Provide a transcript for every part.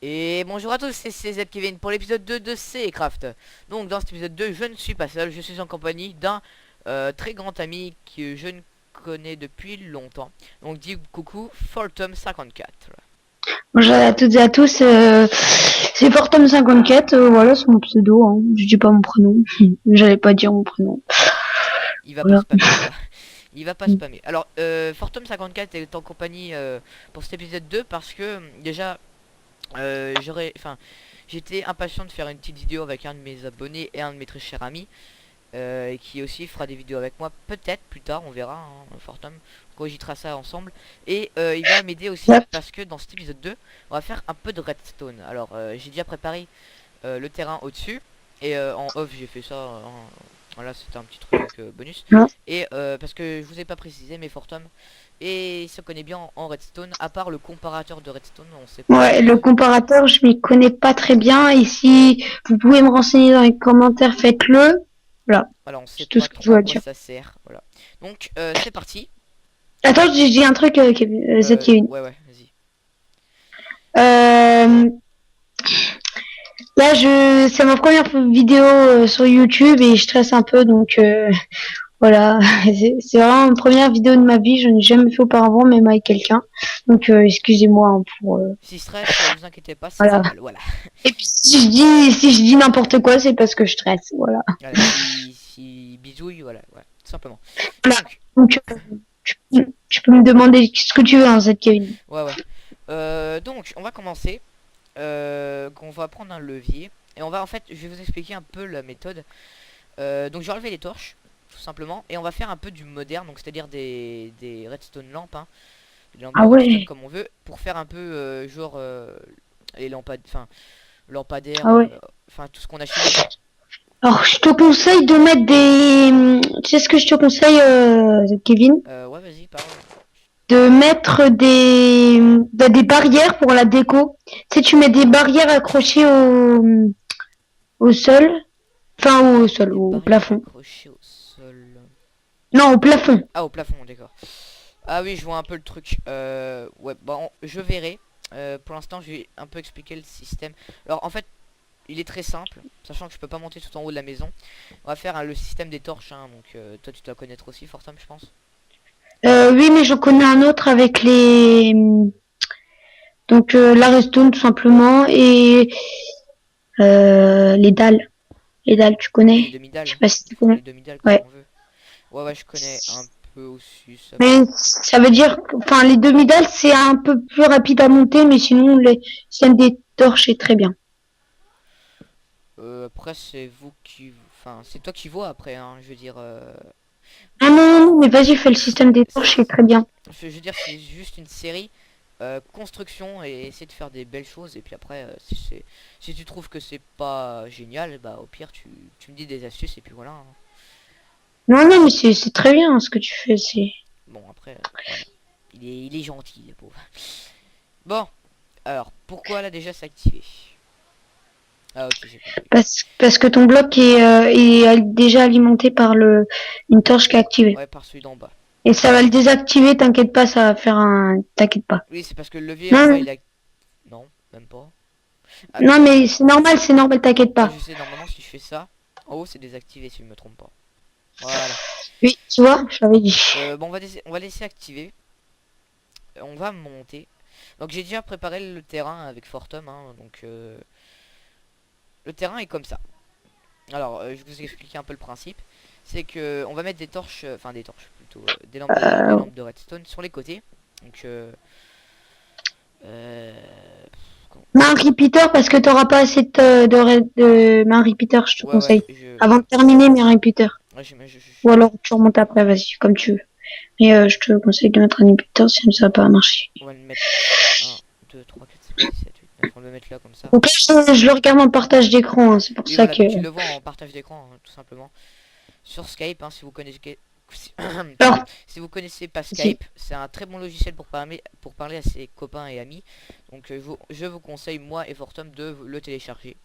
Et bonjour à tous, c'est Z Kevin pour l'épisode 2 de C-Craft. Donc dans cet épisode 2, je ne suis pas seul, je suis en compagnie d'un très grand ami que je ne connais depuis longtemps. Donc dis coucou, Fortum54. Bonjour à toutes et à tous, c'est Fortum54, voilà c'est mon pseudo, hein. Je dis pas mon prénom, j'allais pas dire mon prénom. Il va pas Voilà. spammer, voilà. Il va pas spammer. Alors, Fortum54 est en compagnie pour cet épisode 2 parce que déjà, j'étais impatient de faire une petite vidéo avec un de mes abonnés et un de mes très chers amis. Et qui aussi fera des vidéos avec moi peut-être plus tard, on verra, hein, Fortum, on cogitera ça ensemble. Et il va m'aider aussi Ouais. parce que dans cet épisode 2 on va faire un peu de redstone. Alors j'ai déjà préparé le terrain au dessus et en off j'ai fait ça, voilà, c'était un petit truc bonus. Ouais. Et parce que je vous ai pas précisé, mais Fortum et il se connaît bien en redstone, à part le comparateur de redstone, on sait pas Ouais, le grand-chose. comparateur, je m'y connais pas très bien, et si vous pouvez me renseigner dans les commentaires, faites-le. Voilà, Voilà, on sait c'est tout pas ce que je trop à dois quoi dire. ça sert, voilà. Donc c'est parti. Attends, j'ai dit un truc, Z Kevin. Ouais, vas-y. Euh, Là, c'est ma première vidéo sur YouTube et je stresse un peu, donc voilà, c'est vraiment une première vidéo de ma vie. Je n'ai jamais fait auparavant, même avec quelqu'un. Donc, excusez-moi hein, pour Si stress, vous inquiétez pas, c'est voilà. normal, voilà. Et puis si je dis n'importe quoi, c'est parce que je stresse. Voilà. Voilà, si bisouille, voilà, tout simplement. Voilà. Donc, Donc, tu peux me demander ce que tu veux, hein, cette Kevin. ouais. Donc, on va commencer. Qu'on va prendre un levier. Et on va, en fait, je vais vous expliquer un peu la méthode. Donc, je vais enlever les torches, tout simplement. Et on va faire un peu du moderne, donc c'est-à-dire des redstone lampes, hein, des lampes de Ah redstone ouais. comme on veut, pour faire un peu genre les lampades, enfin, lampadaires, Ah ouais. enfin, tout ce qu'on a chez nous, quoi. Alors, je te conseille de mettre des. Tu sais ce que je te conseille, Kevin? Ouais, vas-y, parle. De mettre des barrières pour la déco. Tu sais, tu mets des barrières accrochées au sol, enfin au sol, Des au barrières plafond. accrochées au sol. Non, au plafond. Ah, au plafond, d'accord. Ah oui, je vois un peu le truc. Ouais, bon, je verrai. Pour l'instant, je vais un peu expliquer le système. Alors, en fait, il est très simple, sachant que je peux pas monter tout en haut de la maison. On va faire le système des torches, hein, donc toi, tu dois connaître aussi, Fortum, je pense. Oui, mais je connais un autre avec les donc la redstone tout simplement et les dalles. Les dalles, tu Les connais? Je sais demi-dalles. pas si tu connais. Les demi-dalles, comme Ouais. on veut. Ouais, je connais un peu aussi, ça va. Mais ça veut dire, enfin, les demi-dalles, c'est un peu plus rapide à monter, mais sinon, les système des torches est très bien. Après, c'est vous qui... Enfin, c'est toi qui vois après, hein, je veux dire... Ah non, non, non, mais vas-y, fais le système des torches, c'est très bien. Je veux dire, c'est juste une série construction et essayer de faire des belles choses. Et puis après, si tu trouves que c'est pas génial, bah au pire, tu me dis des astuces et puis voilà, hein. Non, non, mais c'est très bien ce que tu fais. C'est Bon, après, voilà. Il est gentil, le pauvre. Bon, alors, pourquoi là déjà c'est activé? Ah, ok, j'ai compris. parce que ton bloc est déjà alimenté par une torche qui est activée. Ouais, par celui d'en bas. Et ça va le désactiver, t'inquiète pas, ça va faire un. T'inquiète pas. Oui, c'est parce que le levier en bas, Non, il a... Non, même pas. Ah, non, mais c'est normal, t'inquiète ah, pas. je sais, normalement, si je fais ça, en haut, c'est désactivé, si je me trompe pas. Voilà. Oui, tu vois, je l'avais dit. Bon, on va laisser activer. On va monter. Donc j'ai déjà préparé le terrain avec Fortum, hein, donc le terrain est comme ça. Alors je vous explique un peu le principe. C'est que on va mettre des torches, enfin des torches plutôt, des lampes de redstone sur les côtés. Donc euh, comment- Mets un repeater parce que t'auras pas assez mets un repeater, je te ouais, conseille. Avant de terminer, mets un repeater. Ou alors tu remontes après, vas-y, comme tu veux. Mais je te conseille de mettre un repeater sinon ça va pas marcher. on va le mettre 1, 2, 3, 4, 5, 6, 7, 8, 9. On va le mettre là comme ça. Donc là, je le regarde en partage d'écran, hein, c'est pour Oui ça voilà, que. donc tu le vois en partage d'écran, hein, tout simplement. Sur Skype, hein, si vous connaissez... Pardon. Alors, Si vous connaissez pas si. Skype, c'est un très bon logiciel pour parler à ses copains et amis. Donc je vous conseille, moi et Fortum, de le télécharger.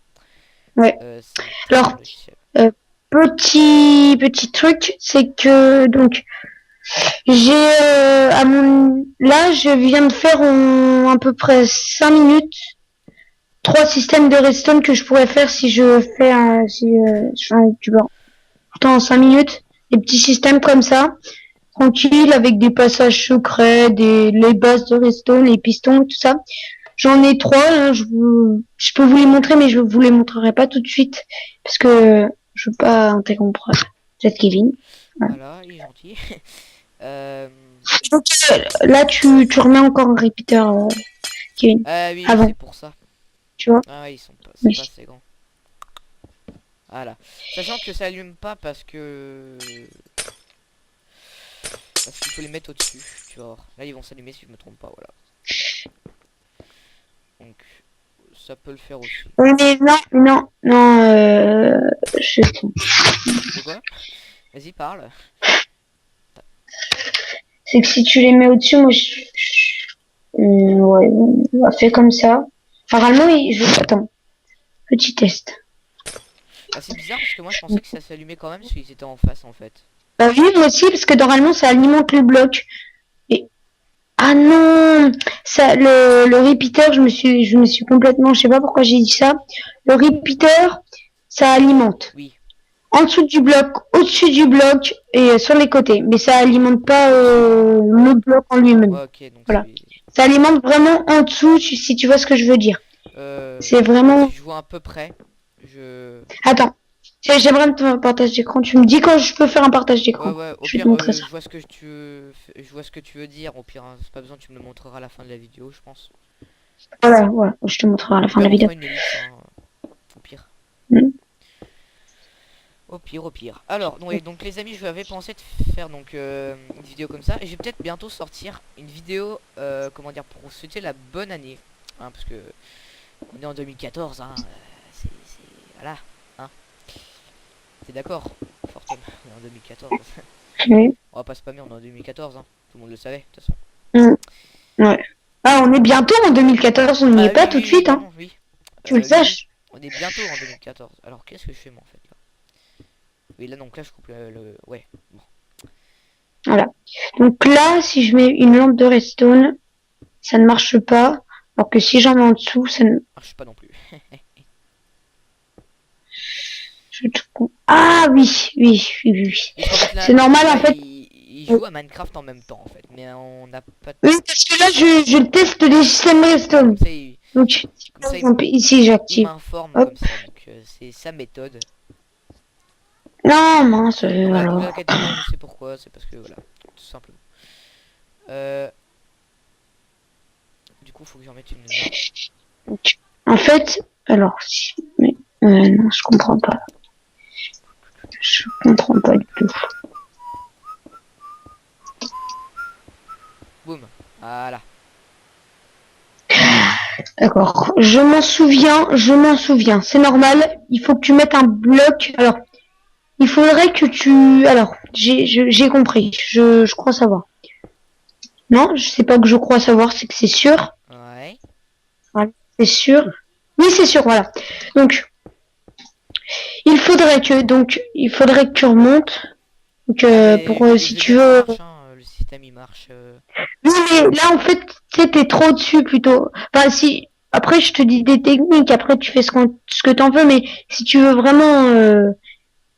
Ouais. C'est un très bon Alors, logiciel. euh, petit truc, c'est que donc j'ai là je viens de faire en à peu près 5 minutes trois systèmes de redstone que je pourrais faire si je fais je fais un youtubeur. Pourtant en 5 minutes, des petits systèmes comme ça, tranquille, avec des passages secrets, les bases de redstone, les pistons, tout ça. J'en ai trois, hein, je peux vous les montrer, mais je vous les montrerai pas tout de suite, parce que je veux pas interrompre peut-être Kevin. Voilà. Voilà, il est gentil. euh... Donc, là, tu remets encore un repeater, Kevin, Ah oui, oui, avant, c'est pour ça. tu vois. Ah ouais, ils sont pas, c'est pas Oui. assez grand. Voilà. Sachant que ça allume pas parce qu'il faut les mettre au-dessus, tu vois. Là, ils vont s'allumer si je me trompe pas, voilà. Donc, ça peut le faire aussi. Oui, mais non, je... De quoi? Vas-y, parle. c'est que si tu les mets au-dessus, moi, ouais, on va faire comme ça. Enfin, réellement, attends, petit test. Ah, c'est bizarre parce que moi, je pensais que ça s'allumait quand même s'ils étaient en face, en fait. Bah oui, moi aussi, parce que normalement, ça alimente le bloc. Et... Ah non, ça, le repeater, je me suis complètement, je sais pas pourquoi j'ai dit ça. Le repeater, ça alimente. Oui. En dessous du bloc, au-dessus du bloc et sur les côtés. Mais ça alimente pas le bloc en lui-même. Ouais, ok, donc Voilà. c'est... Ça alimente vraiment en dessous, si tu vois ce que je veux dire. C'est Si vraiment... je vois à peu près, je... Attends, j'aimerais te faire un partage d'écran. Tu me dis quand je peux faire un partage Ouais, d'écran. ouais, au Je vais te pire, montrer ça. je vois ce que je vois ce que tu veux dire. Au pire, hein, c'est pas besoin, tu me le montreras à la fin de la vidéo, je pense. Voilà, voilà. Je te montrerai à la Ou fin de bien la on vidéo. fera une ellipse, hein, au pire. Mm. Au pire, au pire. Alors, ouais, donc les amis, je avais pensé de faire donc une vidéo comme ça. Et je vais peut-être bientôt sortir une vidéo, comment dire, pour souhaiter la bonne année. Hein, parce que on est en 2014, hein. Voilà, hein. T'es d'accord, Fortum, on est en 2014. Oui. On va pas spammer, on est en 2014, hein. Tout le monde le savait, de toute façon. Mm. Ouais. Ah, on est bientôt en 2014, on n'y Ah est pas oui, tout de oui, oui, suite, hein. pardon, oui. Tu le Oui, oui. saches. On est bientôt en 2014. Alors, qu'est-ce que je fais, moi, en fait, là? Oui, là, donc là, je coupe le... Ouais, bon. Voilà. Donc là, si je mets une lampe de redstone, ça ne marche pas. Alors que si j'en mets en dessous, ça ne... Ah, je sais pas non plus. Ah oui, oui, oui, oui. Parce qu'en fait, C'est là, normal, en là fait. il joue à Minecraft en même temps, en fait. Mais on n'a pas... Oui, parce que là, je teste des systèmes Voilà, redstone. Donc, comme par ça, exemple, ici, il j'active. m'informe Hop. comme ça. Donc, c'est sa méthode. Non, mince, Donc voilà, vous alors. inquiétez pas, je sais pourquoi. C'est parce que, voilà, tout simplement. Euh, du coup, faut que j'en mette une là. Donc, en fait, alors, si... Mais, non, je comprends pas. Je comprends pas du tout. Boum. Voilà. D'accord. Je m'en souviens. C'est normal. Il faut que tu mettes un bloc. Alors, il faudrait que tu... Alors, j'ai compris. Je crois savoir. Non, je sais pas que je crois savoir, c'est que c'est sûr. Ouais. Voilà, c'est sûr. Oui, c'est sûr, voilà. Donc, il faudrait que tu remontes. Donc, Ah, mais pour, je si veux tu dire, ça veux... marche, hein. Le système, il marche. Oui, mais là, en fait, tu sais, t'es trop dessus, plutôt. Enfin, si... Après, je te dis des techniques. Après, tu fais ce que t'en veux. Mais si tu veux vraiment...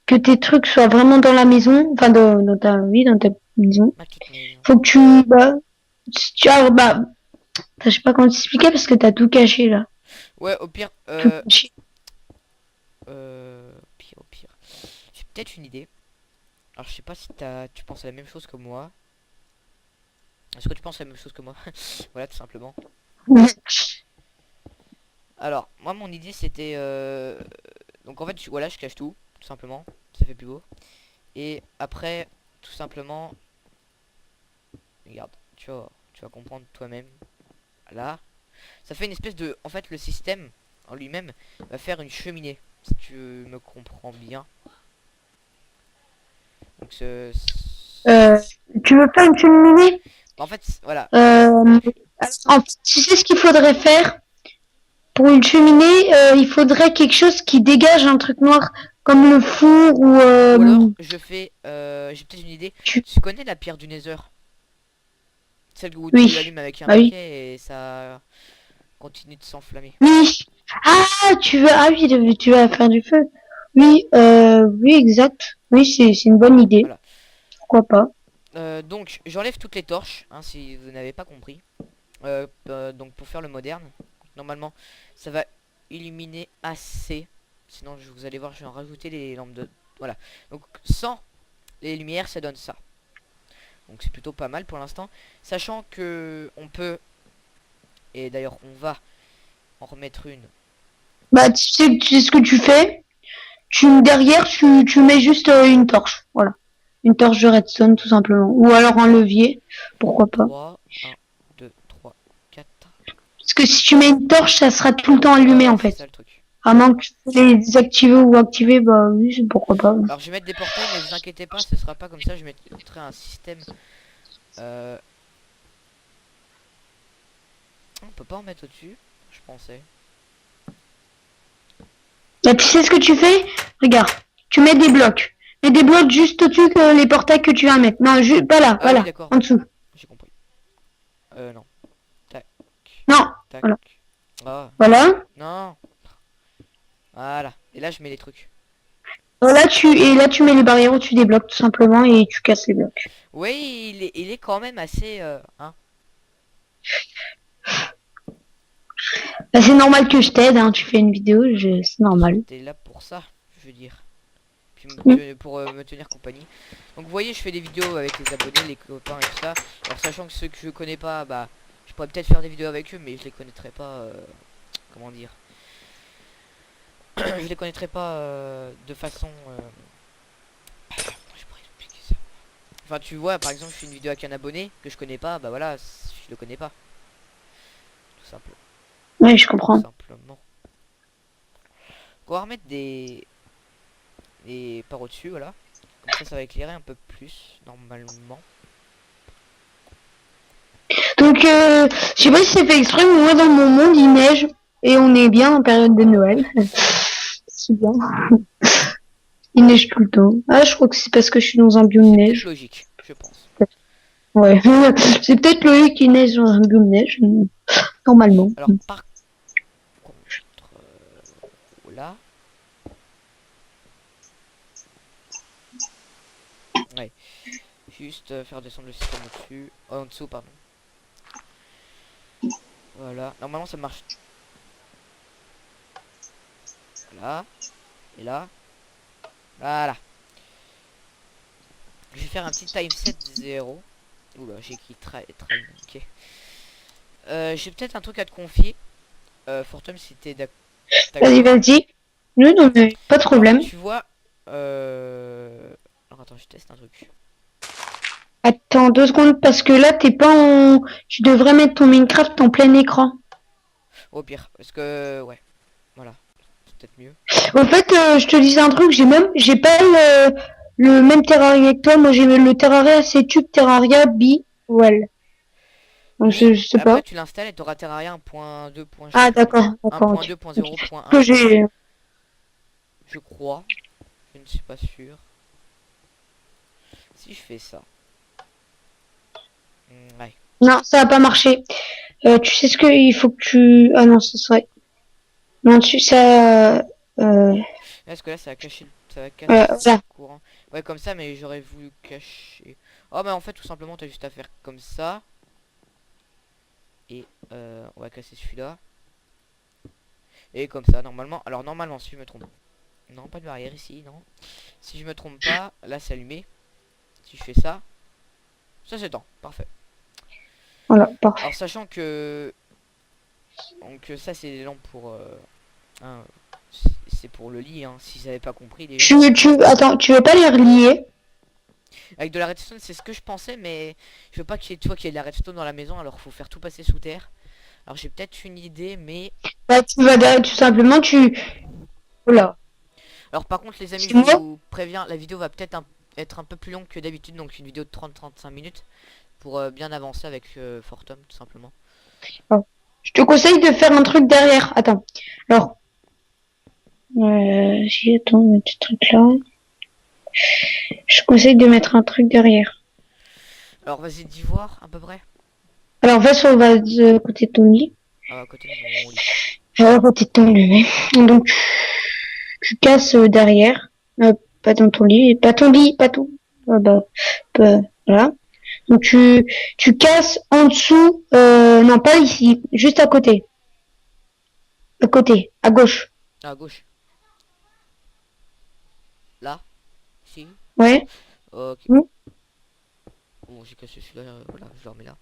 que tes trucs soient vraiment dans la maison, enfin dans ta maison. Ma petite maison. Faut que tu, bah, je sais pas comment t'expliquer parce que t'as tout caché là, Ouais, au pire, tout caché. au pire. J'ai peut-être une idée. Alors, je sais pas si tu penses à la même chose que moi. Est-ce que tu penses à la même chose que moi? Voilà, tout simplement. Alors, moi, mon idée, c'était... Donc, en fait, voilà, je cache tout simplement. Ça fait plus beau. Et après, tout simplement... Regarde, tu vas comprendre toi-même. Là, ça fait une espèce de... En fait, le système, en lui-même, va faire une cheminée. Si tu me comprends bien. Donc, Euh, tu veux faire une cheminée? en fait, voilà. En fait, tu sais ce qu'il faudrait faire pour une cheminée? Il faudrait quelque chose qui dégage un truc noir, comme le four ou Ou alors, je fais... J'ai peut-être une idée. tu... Tu connais la pierre du Nether? Celle où tu Oui, l'allumes avec un bah oui, briquet et ça continue de s'enflammer. oui. Ah, tu vas faire du feu. Oui, oui, exact. Oui, c'est une bonne idée. Voilà. Pourquoi pas? Donc j'enlève toutes les torches, hein, si vous n'avez pas compris. Donc pour faire le moderne, normalement ça va illuminer assez. Sinon vous allez voir, je vais en rajouter les lampes de... Voilà. Donc sans les lumières, ça donne ça. Donc c'est plutôt pas mal pour l'instant. Sachant que on peut... Et d'ailleurs on va en remettre une. Bah, tu sais ce que tu fais? Derrière, tu mets juste une torche. Voilà. Une torche de redstone, tout simplement. Ou alors un levier. Pourquoi pas? 3 1 2 3 4. Parce que si tu mets une torche, ça sera tout le temps Ouais allumé, ouais, en c'est fait. ça le truc. À moins que tu les désactiver ou activer, bah oui, pourquoi pas. Alors je vais mettre des portails, mais vous inquiétez pas, ce sera pas comme ça. Je mettrai un système. euh, On peut pas en mettre au-dessus, je pensais. Bah, tu sais ce que tu fais? Regarde. Tu mets des blocs. Mets des blocs juste au-dessus que les portails que tu vas mettre. Non, juste, pas là, Ah oui, voilà. d'accord, En dessous. j'ai compris. Non. Tac, Non. tac. Voilà. Ah, Voilà. non. Voilà. Et là, je mets les trucs. Et là, tu mets les barrières au-dessus des blocs, tout simplement, et tu casses les blocs. Oui, il est quand même assez... hein. Bah, c'est normal que je t'aide, hein. Tu fais une vidéo, c'est normal. T'es là pour ça, je veux dire. Puis Mm. pour me tenir compagnie. Donc vous voyez, je fais des vidéos avec les abonnés, les copains et tout ça. Alors sachant que ceux que je connais pas, bah... Je pourrais peut-être faire des vidéos avec eux, mais je les connaîtrais pas... comment dire. Je les connaîtrais pas de façon... je pourrais expliquer ça. Enfin, tu vois, par exemple, je fais une vidéo avec un abonné que je connais pas, bah voilà, je le connais pas. Tout simple, Ouais, je tout comprends. simplement. On va remettre des par au-dessus, voilà. Comme ça va éclairer un peu plus, normalement. Donc, je sais pas si c'est fait exprès, mais moi, dans mon monde, il neige. Et on est bien en période de Noël. C'est bien. Il neige tout le temps. Ah, je crois que c'est parce que je suis dans un biome C'est peut-être neige. logique, je pense. Ouais. C'est peut-être logique qu'il neige dans un biome neige. Normalement. Alors, par contre, là... Ouais. Juste faire descendre le système au-dessus. Oh, en dessous, pardon. Voilà. Normalement, ça marche. Là. Et là. Voilà. Je vais faire un petit timeset 0. Oula, j'ai écrit très très ok. J'ai peut-être un truc à te confier. Fortum, si t'es Vas-y, d'accord. vas-y. Non, non, mais pas de Alors, problème. tu vois. Alors, attends, je teste un truc. Attends 2 secondes, parce que là, t'es pas en... Tu devrais mettre ton Minecraft en plein écran. Au pire, parce que. Ouais, voilà. C'est peut-être mieux. Au fait, je te disais un truc, j'ai pas le même Terraria que toi. Moi, j'ai le Terraria C-Tube Terraria B. Well. Donc, Oui, je sais après, pas. tu l'installes et t'auras Terraria 1.2. Je sais Ah, plus combien. d'accord, d'accord, ok. 1.2.0.1, Que j'ai... je crois. Je ne suis pas sûr. Si je fais ça. Ouais. Non, ça a pas marché. Tu sais ce que il faut que tu... Ah non, ça serait... Non, ça... Parce que là, ça va casser le voilà. courant. Ouais, comme ça, mais j'aurais voulu cacher. Oh, mais en fait, tout simplement, t'as juste à faire comme ça. Et on va casser celui-là. Et comme ça, normalement. Alors, normalement, si je me trompe. Non, pas de barrière ici, non. Si je me trompe pas, là, c'est allumé. Si je fais ça, ça s'éteint. Parfait. Voilà, parfait. Alors, sachant que. Donc, ça, c'est des lampes pour. Hein, c'est pour le lit, hein, si vous avez pas compris déjà. Attends, tu veux pas les relier? Avec de la redstone, c'est ce que je pensais, mais je veux pas qu'il y ait, toi, qu'il y ait de la redstone dans la maison, alors faut faire tout passer sous terre. Alors j'ai peut-être une idée, mais... Bah, tout simplement, Voilà. Alors par contre, les amis, C'est je moi. vous préviens, la vidéo va peut-être être un peu plus longue que d'habitude, donc une vidéo de 30-35 minutes, pour bien avancer avec Fortum, tout simplement. Oh. Je te conseille de faire un truc derrière. Attends. Alors, attends, un petit truc là. Je te conseille de mettre un truc derrière. Alors vas-y, d'ivoire, à peu près. Alors, va côté de ton lit. À côté de mon lit. Côté de ton lit. Donc, tu casses derrière. Pas dans ton lit. Pas ton lit, pas tout. Voilà. Donc, tu casses en dessous. Non, pas ici. Juste à côté. À côté. À gauche. À gauche. Là. Ici. Ouais. Ok. Mm. Bon, j'ai cassé celui-là. Voilà, je le remets là.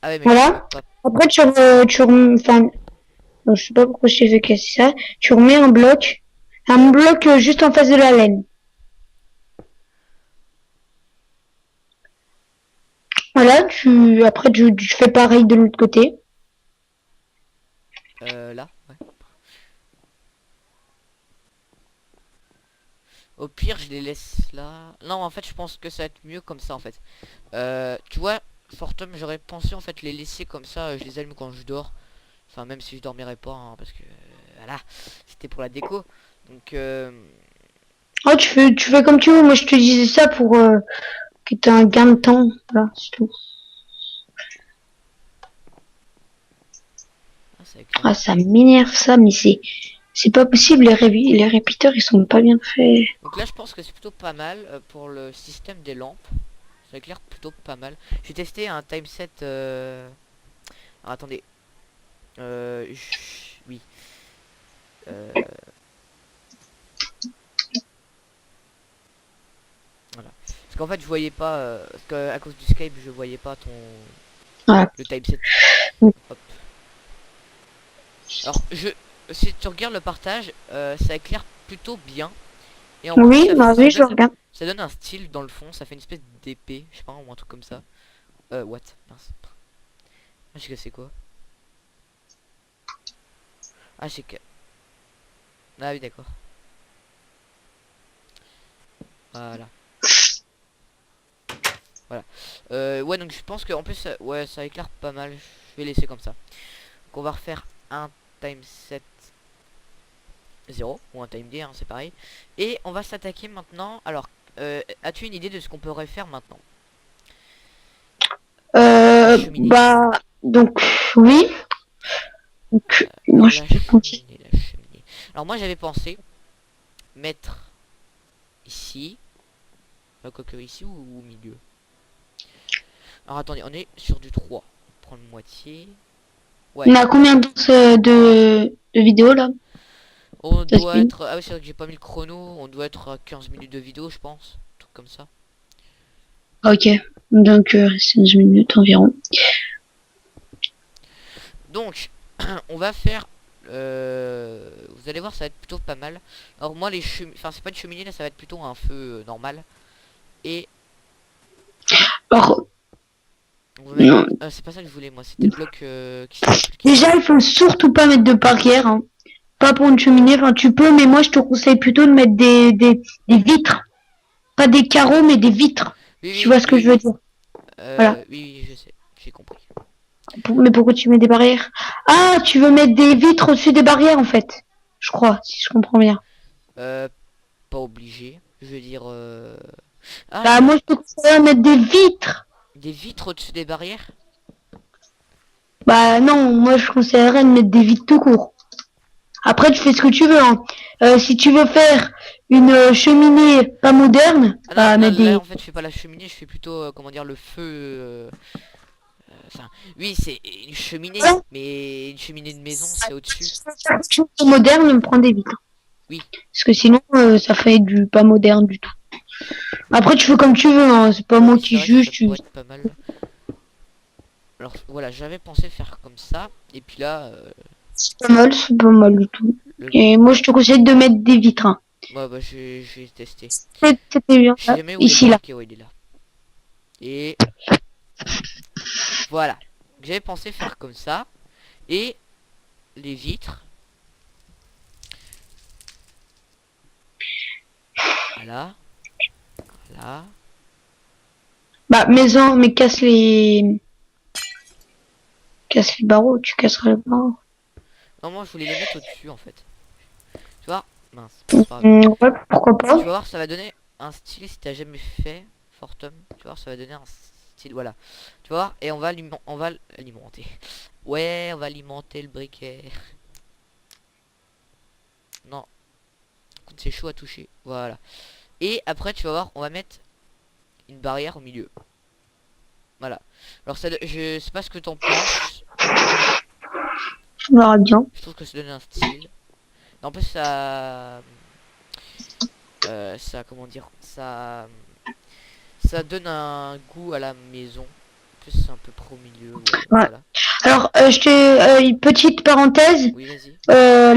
Ah ouais, mais je peux Voilà. pas. Après, enfin, je sais pas pourquoi je t'ai fait casser ça. Tu remets un bloc. Un bloc juste en face de la laine. Voilà. Après, tu fais pareil de l'autre côté. Là. Ouais. Au pire, je les laisse là. Non, en fait, je pense que ça va être mieux comme ça, en fait. Tu vois, Fortum, j'aurais pensé, en fait, les laisser comme ça. Je les allume quand je dors. Enfin, même si je dormirais pas, hein, parce que... voilà, c'était pour la déco. Donc, Oh, tu fais comme tu veux. Moi, je te disais ça pour que tu aies un gain de temps. Voilà, c'est tout. ah, ça éclaire. Ah, ça m'énerve ça, mais c'est pas possible. Les répéteurs, ils sont pas bien faits. Donc là, je pense que c'est plutôt pas mal pour le système des lampes. Ça éclaire plutôt pas mal. J'ai testé un timeset... Alors, attendez. Oui. Euh, voilà. Parce qu'en fait, je voyais pas... parce que à cause du Skype, je voyais pas ton... Voilà. Le timeset. Hop. Alors, si tu regardes le partage, ça éclaire plutôt bien. Et en plus, Oui, bah oui, je regarde. ça donne un style dans le fond. Ça fait une espèce d'épée, je sais pas, ou un truc comme ça. What? Mince. Ah, je sais que c'est quoi. Ah, je sais que... Ah oui, d'accord. Voilà. Voilà. Ouais, donc je pense qu'en plus, ouais, ça éclaire pas mal. Je vais laisser comme ça. Donc on va refaire un timeset 0 ou un time D, hein, c'est pareil. Et on va s'attaquer maintenant. Alors, as-tu une idée de ce qu'on pourrait faire maintenant? La cheminée. Bah, donc, oui. Donc, moi, Alors je la te conseille. cheminée, la cheminée. Alors moi j'avais pensé mettre ici, quoique ici ou au milieu. Alors attendez, on est sur du 3. Prendre moitié. On Ouais. a combien de vidéos, là? On Ça se doit filme. être... Ah oui, c'est vrai que j'ai pas mis le chrono. On doit être à 15 minutes de vidéo, je pense. Un truc comme ça. Ok. Donc, 16 minutes environ. Donc, on va faire... vous allez voir, ça va être plutôt pas mal. Alors moi, les cheminées... Enfin, c'est pas une cheminée, là, ça va être plutôt un feu normal. Et Alors, on va mettre... non. c'est pas ça que je voulais, moi. C'était le bloc qui s'est qui s'est Déjà, cassé. il faut surtout pas mettre de barrière, hein. Pas pour une cheminée. Enfin, tu peux, mais moi, je te conseille plutôt de mettre des vitres. Pas des carreaux, mais des vitres. Oui, Tu oui, vois ce que oui, je veux oui. dire? Voilà. Oui, oui, je sais. J'ai compris. Mais pourquoi tu mets des barrières? Ah, tu veux mettre des vitres au-dessus des barrières, en fait. Je crois, si je comprends bien. Euh, pas obligé. Je veux dire... Ah Bah, non, moi, je te conseille de mettre des vitres. des vitres au-dessus des barrières. Bah, non, moi, je conseillerais de mettre des vitres tout court. Après, tu fais ce que tu veux, hein. Si tu veux faire une cheminée pas moderne, Ah non, bah, là, mettre là, des... en fait, je fais pas la cheminée, je fais plutôt, comment dire, le feu. Enfin, oui, c'est une cheminée, Voilà. mais une cheminée de maison, c'est au-dessus. Moderne, prends des vitres. Oui, Parce que sinon, ça fait du pas moderne du tout. Après, tu fais comme tu veux, hein. C'est pas moi oui, c'est qui vrai que juge, ça pourrait être pas mal. Alors voilà, j'avais pensé faire comme ça, et puis là, c'est pas mal du tout. le... Et moi, je te conseille de mettre des vitres, hein. ouais, bah, je vais tester. C'était bien, Je sais là. jamais où il est Ici, là. bloqué, ouais, il est là. Et voilà. J'avais pensé faire comme ça, et les vitres, voilà, voilà. Bah, mais casse les barreaux, tu casseras les barreaux. Non, moi, je voulais les mettre au-dessus, en fait. Tu vois? Mince, bon, c'est pas grave. Ouais, pourquoi Et pas. tu vas voir, ça va donner un style si t'as jamais fait Fortum. Tu vas voir, ça va donner un style, voilà. Tu vas voir, et on va l'alimenter. Ouais, on va alimenter le briquet. Non, écoute, c'est chaud à toucher. Voilà. Et après, tu vas voir, on va mettre une barrière au milieu. Voilà. Alors, ça, je sais pas ce que t'en penses. On verra bien. Je trouve que ça donne un style. En plus, ça, comment dire, ça donne un goût à la maison. En plus, c'est un peu pro milieu. Ouais, Ouais. voilà. Alors, une petite parenthèse. Oui, vas-y.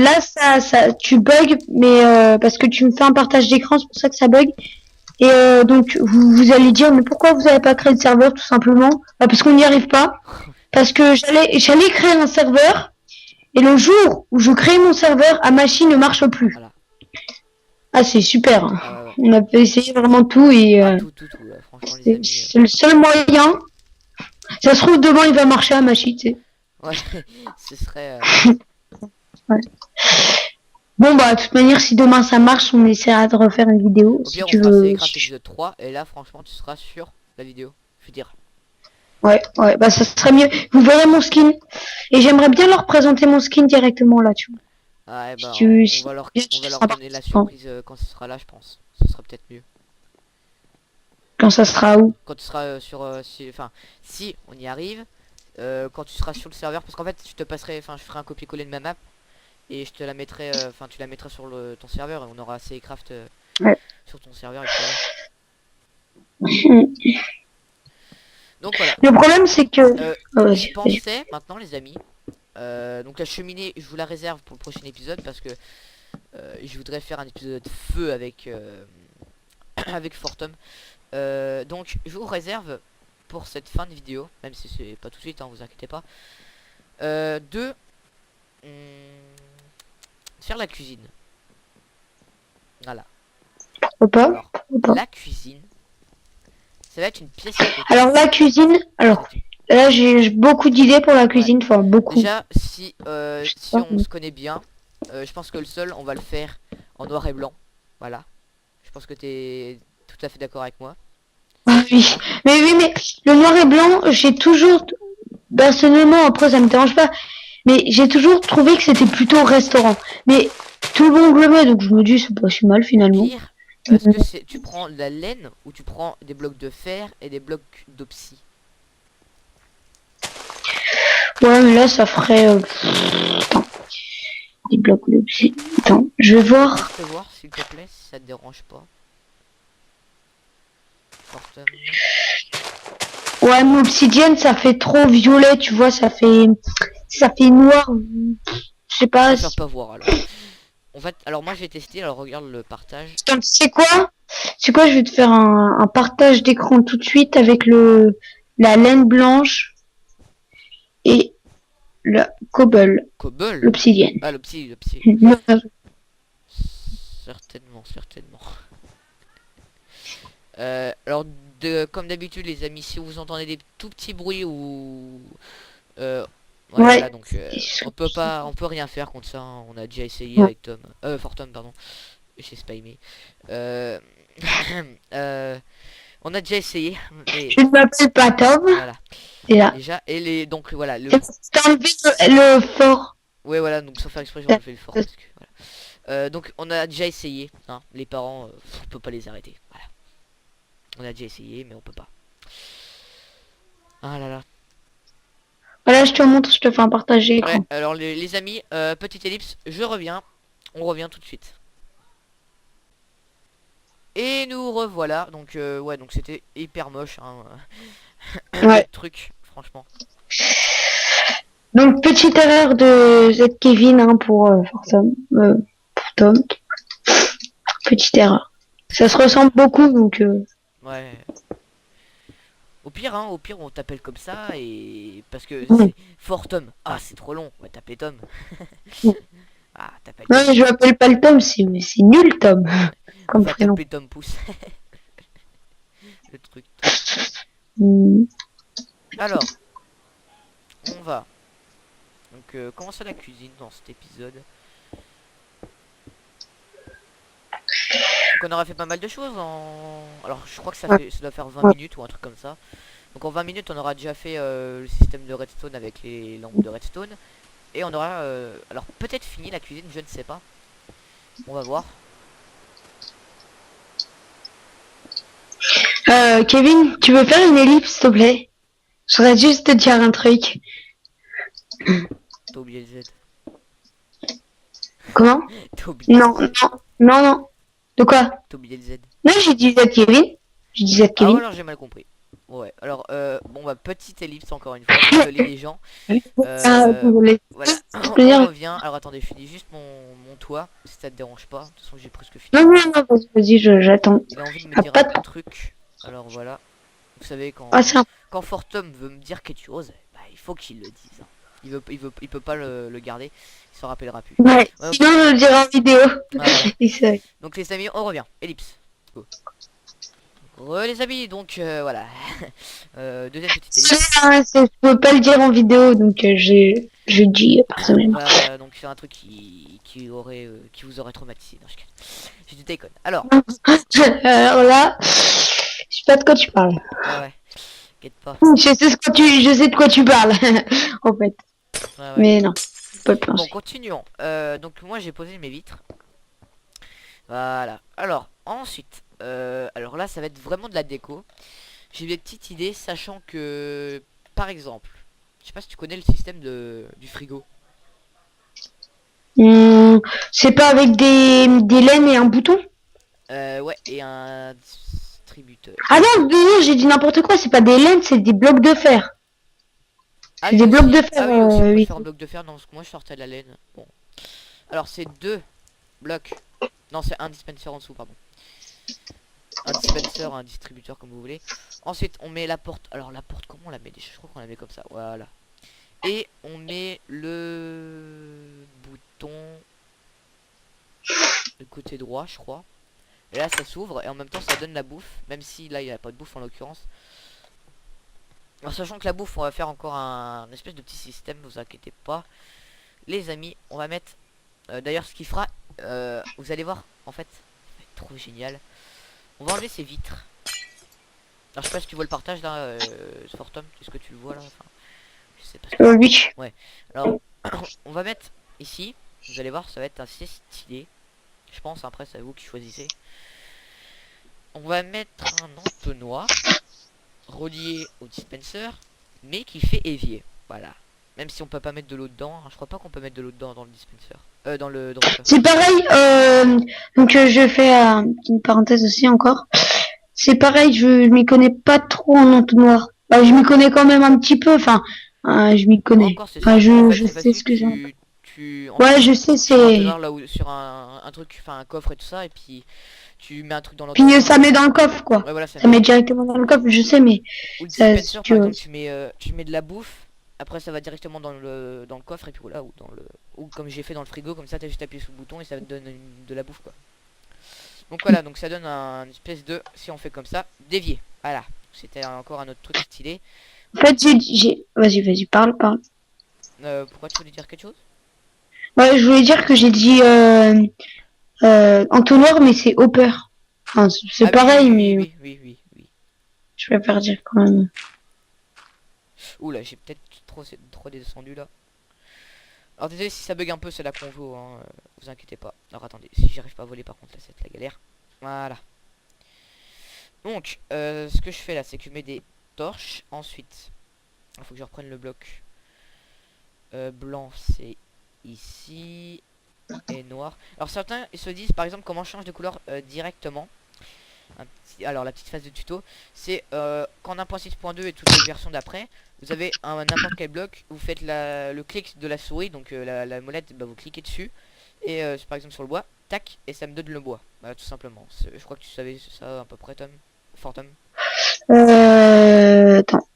Là, tu bugs, mais parce que tu me fais un partage d'écran, c'est pour ça que ça bug. Et donc, vous allez dire, mais pourquoi vous n'avez pas créé de serveur, tout simplement? Bah, parce qu'on n'y arrive pas. Parce que j'allais créer un serveur, et le jour où je crée mon serveur, à machine ne marche plus. Voilà. Ah, c'est super. Ah ouais, ouais. On a essayé vraiment tout et Ah, tout. Là. Franchement, les amis. c'est le seul moyen. Ça se trouve, demain, il va marcher à machine, tu sais. Ouais, ce serait. Ouais. Bon, bah, de toute manière, si demain ça marche, on essaiera de refaire une vidéo. Au Si pire, on tu fera veux. Craft épisode 3. Et là, franchement, tu seras sur la vidéo. Je veux dire. Ouais, bah, ça serait mieux. Vous verrez mon skin. Et j'aimerais bien leur présenter mon skin directement là, tu vois. Ah, et Si ben, tu. on Si va leur, tu on va leur seras donner la participant. surprise quand ce sera là, je pense. Ce sera peut-être mieux. Quand ça sera où? Quand tu seras sur. Enfin, si on y arrive. Quand tu seras sur le serveur. Parce qu'en fait, je te passerai. Enfin, je ferai un copier-coller de ma map. Et je te la mettrai. Enfin, tu la mettras sur ton serveur. Et on aura assez craft Ouais. sur ton serveur. Et voilà. Donc voilà. Le problème, c'est que. Oh, J'y vas-y. pensais maintenant, les amis. Donc la cheminée, je vous la réserve pour le prochain épisode parce que je voudrais faire un épisode feu avec avec Fortum. Donc je vous réserve pour cette fin de vidéo, même si c'est pas tout de suite, hein, vous inquiétez pas. De faire la cuisine. Voilà. Faut pas? Alors Faut pas. la cuisine, ça va être une pièce à côté. Alors, la cuisine. Alors, là, j'ai beaucoup d'idées pour la cuisine. Enfin, beaucoup. Déjà, si on se connaît bien, je pense que le sol, on va le faire en noir et blanc. Voilà. Je pense que t'es tout à fait d'accord avec moi. Ah oui. Mais oui, mais le noir et blanc, j'ai toujours. Personnellement, après, ça me dérange pas. Mais j'ai toujours trouvé que c'était plutôt restaurant. Mais tout le monde le met, donc je me dis, c'est pas si mal Au finalement. pire, est-ce que c'est tu prends de la laine ou tu prends des blocs de fer et des blocs d'opsie? Ouais, mais là, ça ferait. Attends, des blocs de. Attends, je vais voir. Teste voir s'il te plaît, si ça te dérange pas. Fortement. Ouais, mais obsidienne, ça fait trop violet, tu vois, ça fait noir. Je sais Je pas. préfère pas voir alors. En fait, alors moi j'ai testé, alors regarde le partage. Attends, tu sais quoi? C'est quoi? Je vais te faire un partage d'écran tout de suite avec la laine blanche et le cobble, Cobble. l'obsidienne. Ah l'opsie. Certainement. Alors comme d'habitude les amis, si vous entendez des tout petits bruits ou ouais, Ouais. voilà, donc on peut rien faire contre ça, hein. On a déjà essayé avec Tom, Fortum pardon, j'ai spammé. Euh, on a déjà essayé, mais Je ne m'appelle pas Tom. voilà. Et là. Déjà donc voilà T'as enlevé le fort. ouais voilà, donc sans faire exprès j'ai enlevé le fort parce que voilà. Donc on a déjà essayé, hein. Les parents, on peut pas les arrêter. Voilà. On a déjà essayé, mais on peut pas. Ah là là. Voilà, je te montre, je te fais un partage Ouais, d'écran. alors les amis, petite ellipse, je reviens. On revient tout de suite. Et nous revoilà. Donc ouais, donc c'était hyper moche, hein, Ouais. le truc, franchement. Donc, petite erreur de Z Kevin hein, pour Tom. Pour Tom. Petite erreur. Ça se ressemble beaucoup, donc... Ouais. Au pire on t'appelle comme ça et parce que Ouais. c'est Fort Tom. Ah c'est trop long, on va t'appeler Tom. Ah t'appelles Non, Tom. mais je m'appelle pas le Tom, c'est nul Tom, On comme va prénom. t'appeler Tom Pouce. Le truc. Hmm. Alors, on va. Donc commencer la cuisine dans cet épisode. Donc on aura fait pas mal de choses en... Alors je crois que ça Ouais. doit faire 20 Ouais. minutes ou un truc comme ça. Donc en 20 minutes, on aura déjà fait le système de redstone avec les lampes de redstone. Et on aura, alors peut-être fini la cuisine, je ne sais pas. On va voir. Kevin, tu veux faire une ellipse, s'il te plaît? Je voudrais juste te dire un truc. T'as oublié le Z. Comment? T'as oublié le Non, Z. non, non. De quoi? T'as oublié le Z. Non, j'ai dit Z Kevin. J'ai dit Z Ah ouais, Kevin. alors j'ai mal compris. Ouais, alors bon bah petite ellipse encore une fois, désolé les gens. Ah, désolé. Voilà, on Plaisir. revient. Alors attendez, je finis juste mon toit, si ça te dérange pas. De toute façon j'ai presque fini. Non, non, non, vas-y, j'attends. Il a envie de me Ah, dire pas un de... truc. Alors voilà, vous savez Ah, c'est un... quand Fortum veut me dire quelque chose, bah, il faut qu'il le dise, hein. Il peut pas le garder, il s'en rappellera plus. Ouais, Ouais, sinon je le dirai en vidéo. ah, voilà. Et c'est... Donc les amis, on revient. Ellipse. Go. Les amis, donc voilà. Deuxième petite ellipse. Je peux pas le dire en vidéo, donc je dis On personnellement. va donc faire un truc qui vous aurait traumatisé. Non, je te déconne. Alors, Alors là, je sais pas de quoi tu parles. ouais, t'inquiète pas. Je sais de quoi tu parles, en fait. Ouais. Mais non, pas le Bon, penser. continuons. Donc moi j'ai posé mes vitres. Voilà. Alors, ensuite, alors là ça va être vraiment de la déco. J'ai des petites idées, sachant que, par exemple, je sais pas si tu connais le système du frigo. C'est pas avec des laines et un bouton? Ouais, et un distributeur. Ah non, non, j'ai dit n'importe quoi, c'est pas des laines, c'est des blocs de fer. Ah C'est oui des blocs aussi. de fer, Ah oui aussi, on peut le oui. faire en bloc de fer. Non, parce que moi je sortais de la laine. Bon. Alors c'est deux blocs. Non, c'est un dispenser en dessous, pardon. Un dispenser, un distributeur comme vous voulez. Ensuite, on met la porte. Alors la porte, comment on la met déjà? Je crois qu'on la met comme ça. Voilà. Et on met le bouton de côté droit, je crois. Et là, ça s'ouvre et en même temps, ça donne la bouffe. Même si là, il n'y a pas de bouffe en l'occurrence. En sachant que la bouffe, on va faire encore un espèce de petit système. Vous inquiétez pas, les amis. On va mettre. D'ailleurs, ce qui fera, vous allez voir, en fait, ça va être trop génial. On va enlever ces vitres. Alors, je sais pas si tu vois le partage là, Fortum. Est-ce que tu le vois là? Enfin, je sais pas. Oui. Ouais. Alors, on va mettre ici. Vous allez voir, ça va être assez stylé. Je pense, après, c'est vous qui choisissez. On va mettre un entonnoir relié au dispenser, mais qui fait évier. Voilà. Même si on peut pas mettre de l'eau dedans. Hein, je crois pas qu'on peut mettre de l'eau dedans dans le dispenser. Dans le coffre. C'est pareil, donc je fais une parenthèse aussi encore. C'est pareil, je m'y connais pas trop en entonnoir. Bah, je m'y connais quand même un petit peu, enfin, je m'y Moi connais. encore, c'est Enfin, simple. En fait, je c'est sais facile. ce que j'ai. En fait, Ouais, je sais, sur un c'est... entonnoir là où sur un truc, enfin un coffre et tout ça, et puis tu mets un truc dans Puis l'entonnoir. ça met dans le coffre, quoi. Ouais, voilà, ça Ça met met dans le coffre. directement dans le coffre, je sais, mais Ou le ça, dispenser, par exemple, tu mets de la bouffe. Après, ça va directement dans le coffre et puis voilà, ou comme j'ai fait dans le frigo, comme ça, t'as juste appuyé sur le bouton et ça te donne de la bouffe quoi. Donc voilà, donc ça donne un espèce de, si on fait comme ça, d'évier. Voilà, c'était encore un autre truc stylé. En fait, Vas-y, parle. Pourquoi tu voulais dire quelque chose? Ouais, je voulais dire que j'ai dit entonnoir, mais c'est hopper. Enfin, c'est Ah oui, pareil, mais oui. je préfère dire quand même. Oula, j'ai peut-être trop descendu là. Alors désolé si ça bug un peu, c'est la convo, hein, vous inquiétez pas. Alors attendez, si j'arrive pas à voler par contre là, c'est la galère. Voilà. Donc, ce que je fais là, c'est que je mets des torches. Ensuite, il faut que je reprenne le bloc. Blanc, c'est ici. Et noir. Alors certains ils se disent par exemple comment on change de couleur directement. Alors la petite phase de tuto, c'est quand on a 1.6.2 et toutes les versions d'après, vous avez n'importe quel bloc, vous faites le clic de la souris, donc la molette, bah, vous cliquez dessus. Et par exemple sur le bois, tac, et ça me donne le bois. Bah, tout simplement. Je crois que tu savais ça à peu près, Tom. Fort Tom. Attends,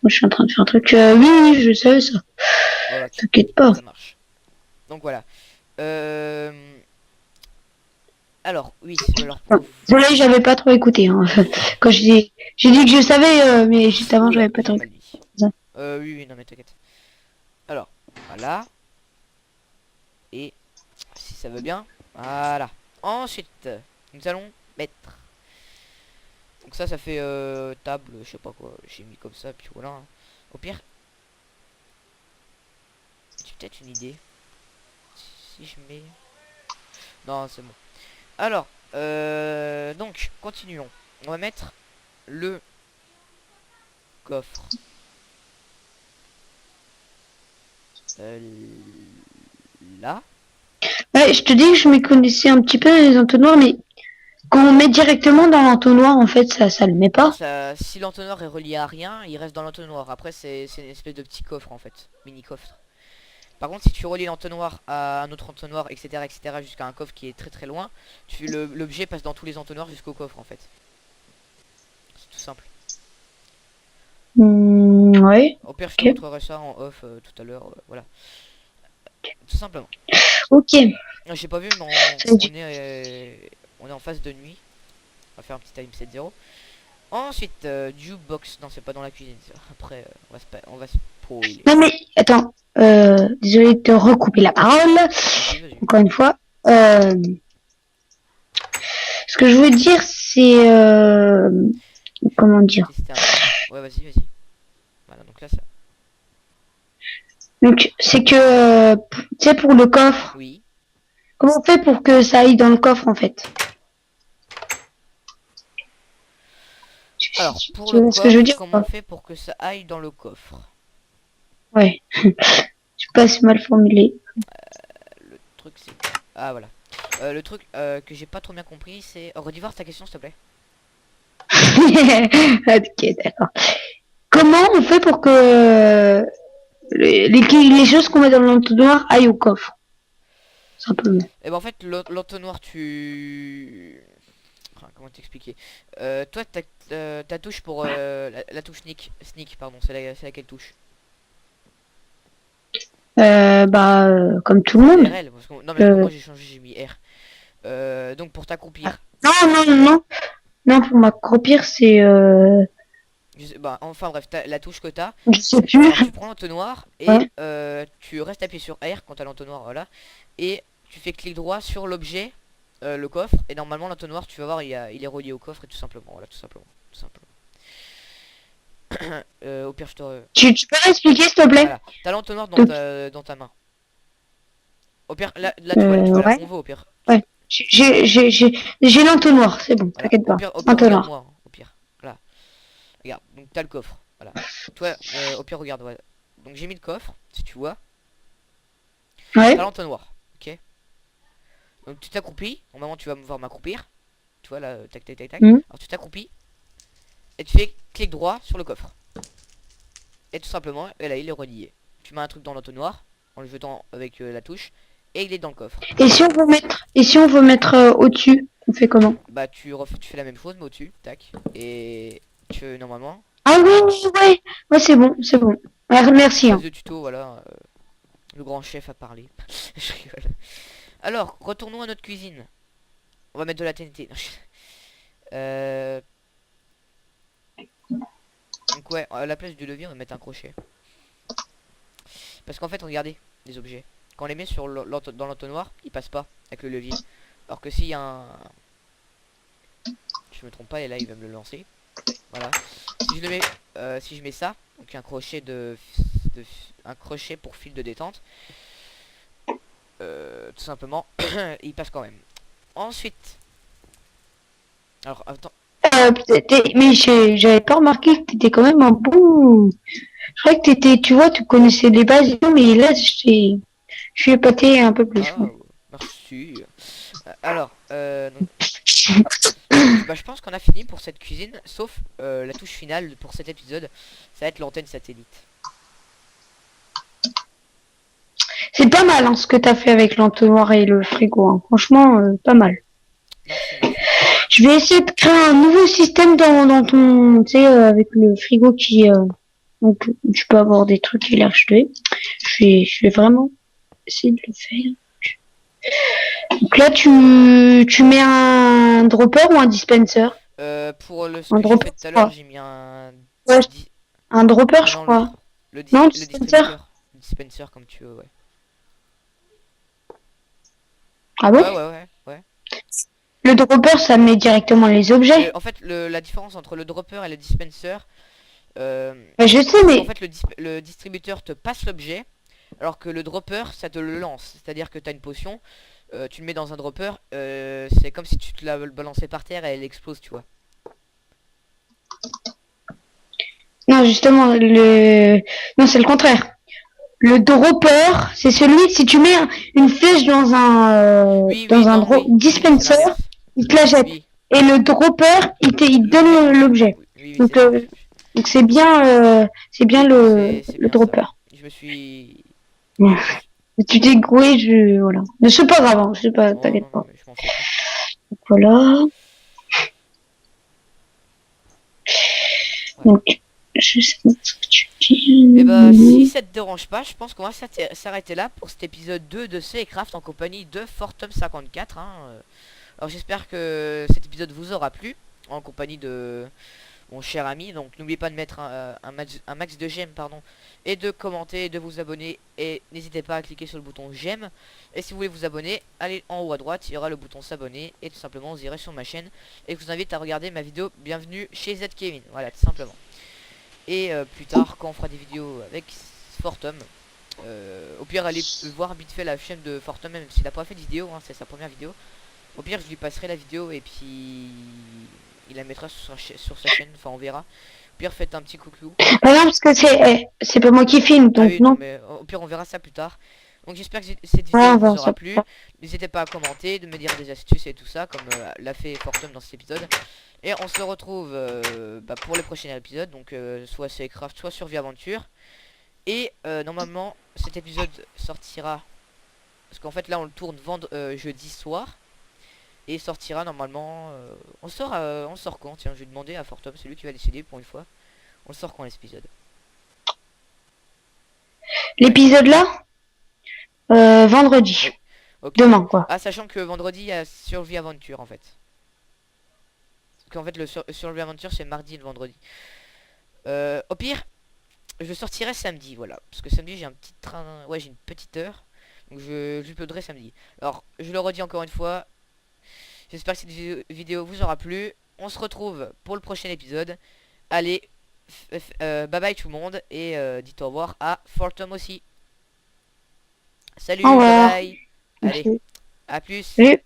moi, je suis en train de faire un truc. Oui, je sais ça. Ouais, ok, T'inquiète pas. ça marche. Donc voilà. Alors, oui, alors pour Désolé, j'avais pas trop écouté. Hein. Quand j'ai dit que je savais, mais juste avant, oula, j'avais pas j'ai trop mal écouté. dit. Oui, non mais t'inquiète. Alors, voilà. Et si ça veut bien, voilà. Ensuite, nous allons mettre Donc ça fait table, je sais pas quoi. J'ai mis comme ça, puis voilà, hein. Au pire, j'ai peut-être une idée. Si je mets... Non, c'est bon. Alors, donc, continuons. On va mettre le coffre. Euh, Là. Ouais, je te dis que je m'y connaissais un petit peu dans les entonnoirs, mais quand on met directement dans l'entonnoir, en fait, ça le met Non, pas. ça, si l'entonnoir est relié à rien, il reste dans l'entonnoir. Après, c'est une espèce de petit coffre en fait, mini coffre. Par contre, si tu relis l'entonnoir à un autre entonnoir, etc., jusqu'à un coffre qui est très très loin, l'objet passe dans tous les entonnoirs jusqu'au coffre en fait. C'est tout simple. Ouais, Au pire, je te ok. montrerai ça en off tout à l'heure. Voilà, tout simplement. Ok. J'ai pas vu, mais Ça dit- on est en phase de nuit. On va faire un petit time 7-0. Ensuite, jukebox. Non, c'est pas dans la cuisine. Après, on va spoiler. Non mais, attends. Désolé de te recouper la parole. Vas-y, vas-y. Encore une fois. Ce que je veux dire, c'est... comment Je vais dire? tester un truc. Ouais, vas-y, vas-y. Voilà, donc là, ça. Donc, c'est que... tu sais, pour le coffre, Oui. comment on fait pour que ça aille dans le coffre, en fait? Alors, pour Tu le vois ce que je veux coffre, dire ou comment on pas? fait pour que ça aille dans le coffre? Ouais. Je suis pas si mal formulé. Le truc, c'est... Ah, voilà. Le truc que j'ai pas trop bien compris, c'est... redis voir ta question, s'il te plaît. Ok, d'accord. Comment on fait pour que les choses qu'on met dans l'entonnoir aillent au coffre? Simplement. Et ben en fait, l'entonnoir, Enfin, comment t'expliquer? Toi, ta touche pour... la touche sneak, pardon, c'est laquelle touche? Comme tout le C'est monde. RL, non, mais parce que Euh, moi j'ai changé, j'ai mis R. Donc pour t'accroupir, Non, non, non, non. Non, pour m'accroupir, c'est... bah, enfin bref, la touche que t'as, Je sais plus. alors tu prends l'entonnoir et Ouais. tu restes appuyé sur R quand t'as l'entonnoir, voilà. Et tu fais clic droit sur l'objet, le coffre, et normalement l'entonnoir, tu vas voir, il est relié au coffre, et tout simplement, voilà, tout simplement, tout simplement. Au pire, je te... Tu peux réexpliquer, s'il te plaît? Voilà, t'as l'entonnoir Donc, dans ta main. Au pire, tu vas la ouais. convo au pire. Ouais. J'ai l'entonnoir, c'est bon, Voilà, t'inquiète pas. au pire Entonnoir. regarde-moi, hein, au pire. Voilà, regarde, donc t'as le coffre, voilà. Toi, au pire, regarde, voilà. Donc j'ai mis le coffre, si tu vois. T'as Ouais. l'entonnoir, ok. Donc tu t'accroupis, normalement tu vas me voir m'accroupir. Tu vois là, tac tac tac tac. Hmm. Alors tu t'accroupis et tu fais clic droit sur le coffre. Et tout simplement, et là il est relié. Tu mets un truc dans l'entonnoir en le jetant avec la touche et il est dans le coffre. Et si on veut mettre au-dessus, on fait comment? Bah tu fais la même chose mais au-dessus, tac. Et tu normalement, Ah oui, ouais. Ouais, c'est bon, c'est bon. petite Merci, phase hein. de tuto, voilà. Le grand chef a parlé. Je rigole. Alors, retournons à notre cuisine. On va mettre de la TNT. Donc ouais, à la place du levier, on va mettre un crochet. Parce qu'en fait, regardez, les objets. Quand on les met dans l'entonnoir, ils passent pas avec le levier. Alors que s'il y a un... Je me trompe pas, et là, il va me le lancer. Voilà. Si je mets ça, donc un crochet un crochet pour fil de détente, tout simplement, il passe quand même. Ensuite, alors attends, Mais j'avais pas remarqué que t'étais quand même un bon. Je croyais que t'étais, tu vois, tu connaissais les bases et tout, mais là, je suis épaté un peu plus. ah, merci. Alors, donc, bah, je pense qu'on a fini pour cette cuisine, sauf la touche finale pour cet épisode, ça va être l'antenne satellite. C'est pas mal hein, ce que t'as fait avec l'entonnoir et le frigo. Hein. Franchement, pas mal. Merci, merci. Je vais essayer de créer un nouveau système dans ton, tu sais, avec le frigo qui, donc tu peux avoir des trucs élargis. Je vais vraiment essayer de le faire. Donc là, tu mets un dropper ou un dispenser? Pour ce Un que j'ai dropper, fait tout je à l'heure, crois. j'ai mis un... Ouais, di- un dropper, Ah je non, crois. l'autre. Non, Le dispenser? distributeur. Le dispenser, comme tu veux, ouais. Ah bon? Ouais, ouais, ouais, ouais. le dropper, ça met directement les objets. En fait, la différence entre le dropper et le dispenser, Bah, je sais, c'est qu'en mais fait le distributeur te passe l'objet, alors que le dropper, ça te le lance. C'est-à-dire que tu as une potion, tu le mets dans un dropper, c'est comme si tu te la balançais par terre et elle explose, tu vois. non, justement, non, c'est le contraire. Le dropper, c'est celui, si tu mets une flèche Oui, oui, dans un non, oui, oui, oui, c'est dispenser, l'inverse. il te la jette. Oui, Et le dropper, il te l'objet donne t'emmène. l'objet. Oui, oui, oui, Donc, c'est donc c'est bien oui, c'est le bien ça. dropper. Je me suis... Ouais. je me suis- Tu t'es groué, voilà. Mais c'est pas grave, hein, c'est pas, Oh t'inquiète non, non, pas. mais je m'en foutais. Voilà. Ouais. Donc, je sais pas ce que tu Et bah, si dis. ça te dérange pas, je pense qu'on va s'arrêter là pour cet épisode 2 de Craft en compagnie de Fortum 54. Hein. Alors j'espère que cet épisode vous aura plu en compagnie de mon cher ami. Donc n'oubliez pas de mettre un max de j'aime, pardon, et de commenter et de vous abonner. Et n'hésitez pas à cliquer sur le bouton j'aime. Et si vous voulez vous abonner, allez en haut à droite, il y aura le bouton s'abonner. Et tout simplement vous irez sur ma chaîne. Et je vous invite à regarder ma vidéo Bienvenue chez Z Kevin. Voilà, tout simplement. Et plus tard, quand on fera des vidéos avec Fortum, au pire allez voir vite fait la chaîne de Fortum, même s'il n'a pas fait de vidéo, hein, c'est sa première vidéo. Au pire je lui passerai la vidéo et puis il la mettra sur sa chaîne, enfin on verra. Au pire faites un petit coucou. Ah non, parce que c'est pas moi qui filme, Ah donc oui non non. mais au pire on verra ça plus tard. Donc j'espère que cette Voilà, vidéo on verra vous ça aura plus plu. tard. N'hésitez pas à commenter, de me dire des astuces et tout ça, comme l'a fait Fortum dans cet épisode. Et on se retrouve pour le prochain épisode, donc soit c'est Craft, soit Survie Aventure. Et normalement cet épisode sortira, parce qu'en fait là on le tourne jeudi soir. Et sortira normalement, on sort quand? Tiens, je vais demander à Fortum, c'est lui qui va décider pour une fois. On le sort quand l'épisode? Ouais, L'épisode là, vendredi. oui, ok. Demain, quoi. Ah, sachant que vendredi il y a Survie Aventure en fait. Parce qu'en fait le Survie Aventure c'est mardi et le vendredi. Au pire, je sortirai samedi, voilà. Parce que samedi j'ai un petit train, ouais j'ai une petite heure. Donc je uploaderai samedi. Alors, je le redis encore une fois. J'espère que cette vidéo vous aura plu. On se retrouve pour le prochain épisode. Allez, bye bye tout le monde. Et dites au revoir à Fortum aussi. Au Salut, bye revoir. bye. Allez, Merci. à plus. Salut.